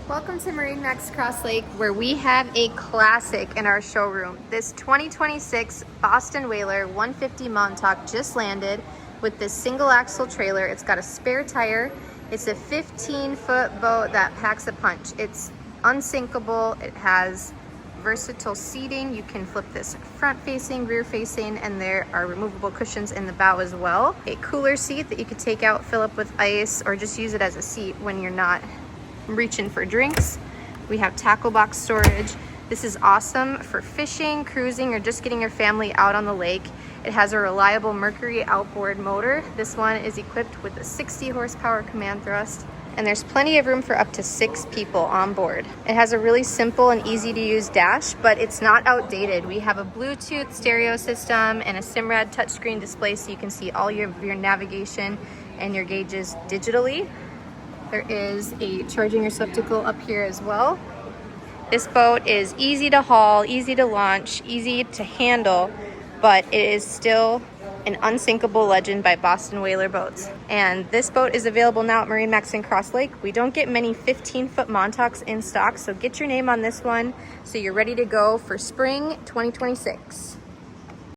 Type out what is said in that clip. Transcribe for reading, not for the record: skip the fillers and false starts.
Welcome to MarineMax Crosslake, where we have a classic in our showroom. This 2026 Boston Whaler 150 Montauk just landed with this single axle trailer. It's got a spare tire. It's a 15-foot boat that packs a punch. It's unsinkable. It has versatile seating. You can flip this front facing, rear facing, and there are removable cushions in the bow as well. A cooler seat that you could take out, fill up with ice, or just use it as a seat when you're not reaching for drinks. We have tackle box storage. This is awesome for fishing, cruising, or just getting your family out on the lake. It has a reliable Mercury outboard motor. This one is equipped with a 60 horsepower command thrust, and there's plenty of room for up to 6 people on board. It has a really simple and easy to use dash, but it's not outdated. We have a Bluetooth stereo system and a Simrad touchscreen display so you can see all your navigation and your gauges digitally. There is a charging receptacle up here as well. This boat is easy to haul, easy to launch, easy to handle, but it is still an unsinkable legend by Boston Whaler Boats. And this boat is available now at MarineMax in Crosslake. We don't get many 15-foot Montauks in stock, so get your name on this one so you're ready to go for spring 2026.